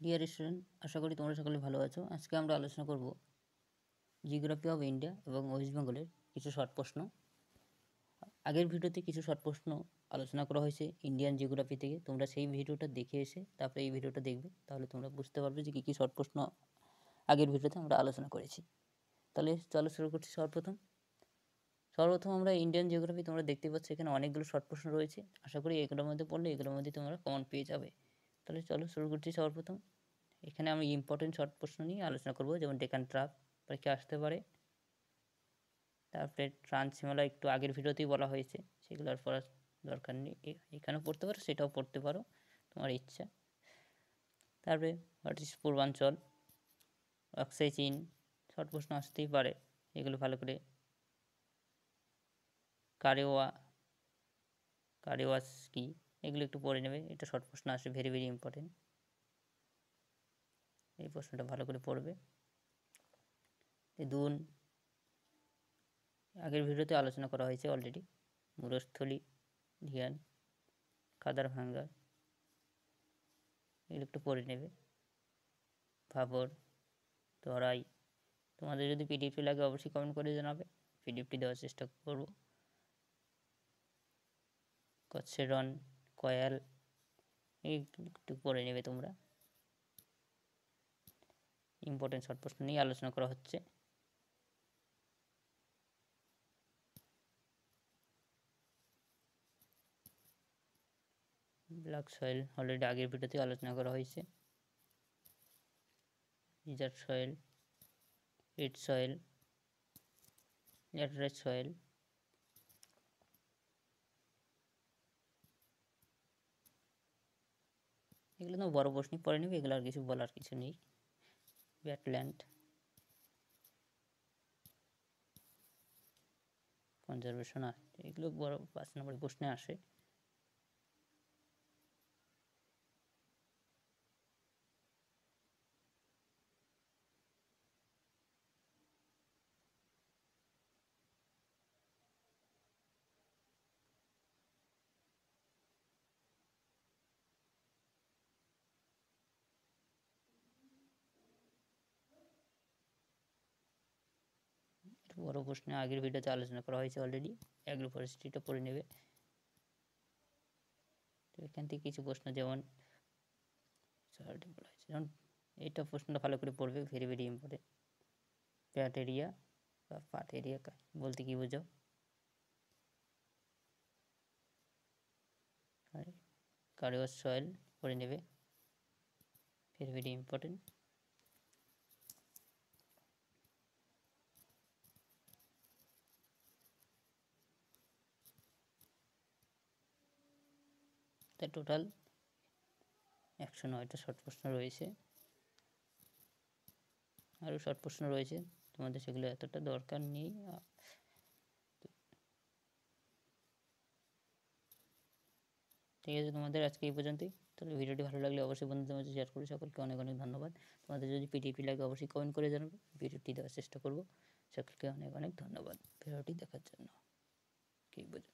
Dear student, আশা করি তোমরা সকলে ভালো আছো। আজকে আমরা আলোচনা করব জিওগ্রাফি অফ ইন্ডিয়া এবং ওয়েস্ট বেঙ্গলের কিছু শর্ট প্রশ্ন। আগের ভিডিওতে কিছু শর্ট প্রশ্ন আলোচনা করা হয়েছে ইন্ডিয়ান জিওগ্রাফি থেকে। তোমরা সেই ভিডিওটা দেখে এসে তারপরে এই ভিডিওটা দেখবে, তাহলে তোমরা বুঝতে পারবে যে কী শর্ট প্রশ্ন আগের ভিডিওতে আমরা আলোচনা করেছি। তাহলে চলো শুরু করছি। সর্বপ্রথম আমরা ইন্ডিয়ান জিওগ্রাফি, তোমরা দেখতে পাচ্ছ এখানে অনেকগুলো শর্ট প্রশ্ন রয়েছে। আশা করি এগুলোর মধ্যে পড়লে এগুলোর মধ্যে তোমরা কমন পেয়ে যাবে। তাহলে চলো শুরু করছি। সর্বপ্রথম এখানে আমি ইম্পর্টেন্ট শর্ট প্রশ্ন নিয়ে আলোচনা করব, যেমন ডেকান ট্রাপ পরীক্ষা আসতে পারে। তারপরে ট্রান্স হিমালয় একটু আগের ভিডিওতেই বলা হয়েছে, সেগুলো আর পড়ার দরকার নেই, এখানেও পড়তে পারো, সেটাও পড়তে পারো, তোমার ইচ্ছা। তারপরে হোয়াট ইজ পূর্বাঞ্চল, অক্সাই চীন, শর্ট প্রশ্ন আসতেই পারে, এগুলো ভালো করে। কারেওয়াস কি, এগুলো একটু পড়ে নেবে, এটা শর্ট প্রশ্ন আসে, ভেরি ভেরি ইম্পর্টেন্ট, এই প্রশ্নটা ভালো করে পড়বে। দুন আগের ভিডিওতে আলোচনা করা হয়েছে অলরেডি। মরুস্থলী, ধিয়ান, কাদার ভাঙ্গা, এগুলো একটু পড়ে নেবে। ভাবর, তরাই, তোমাদের যদি পিডিএফটি লাগে অবশ্যই কমেন্ট করে জানাবে, পিডিএফটি দেওয়ার চেষ্টা করব। কচ্ছেরন, কয়াল, একটু পড়ে নেবে তোমরা, ইম্পর্টেন্ট শর্ট প্রশ্ন নিয়ে আলোচনা করা হচ্ছে। ব্ল্যাক সয়েল অলরেডি আগের ভিডিওতে আলোচনা করা হয়েছে। Reserve soil, red soil, laterite soil, এগুলো তো বড় প্রশ্নই পড়ে নেবে, এগুলো আর কিছু বলার কিছু নেই। ব্যাটল্যান্ড, কনজারভেশন, এগুলো বড় 5 নম্বর প্রশ্নে আসে। বড় প্রশ্নে আগের ভিডিওতে আলোচনা করা হয়েছে অলরেডি, অ্যাগ্রো ফরেস্ট্রিটা পড়ে নেবে। তো এখান থেকে কিছু প্রশ্ন, যেমন এইটা প্রশ্নটা ভালো করে পড়বে, ভেরি ভেরি ইম্পর্টেন্ট। প্যাট এরিয়া বা পাট এরিয়া বলতে কি বোঝো? কারেওয়াস সয়েল পড়ে নেবে, ভেরি ভেরি ইম্পর্টেন্ট। তাই টোটাল 109টা শর্ট প্রশ্ন রয়েছে, আরও শর্ট প্রশ্ন রয়েছে, তোমাদের সেগুলো এতটা দরকার নেই। ঠিক আছে, তোমাদের আজকে এই পর্যন্তই। তাহলে ভিডিওটি ভালো লাগলে অবশ্যই বন্ধুদের মাঝে শেয়ার করবে। সকলকে অনেক অনেক ধন্যবাদ। তোমাদের যদি পিডিএফ লাগে অবশ্যই কমেন্ট করে জানাবে, ভিডিওটি দেওয়ার চেষ্টা করব। সকলকে অনেক অনেক ধন্যবাদ ভিডিওটি দেখার জন্য। এই পর্যন্ত।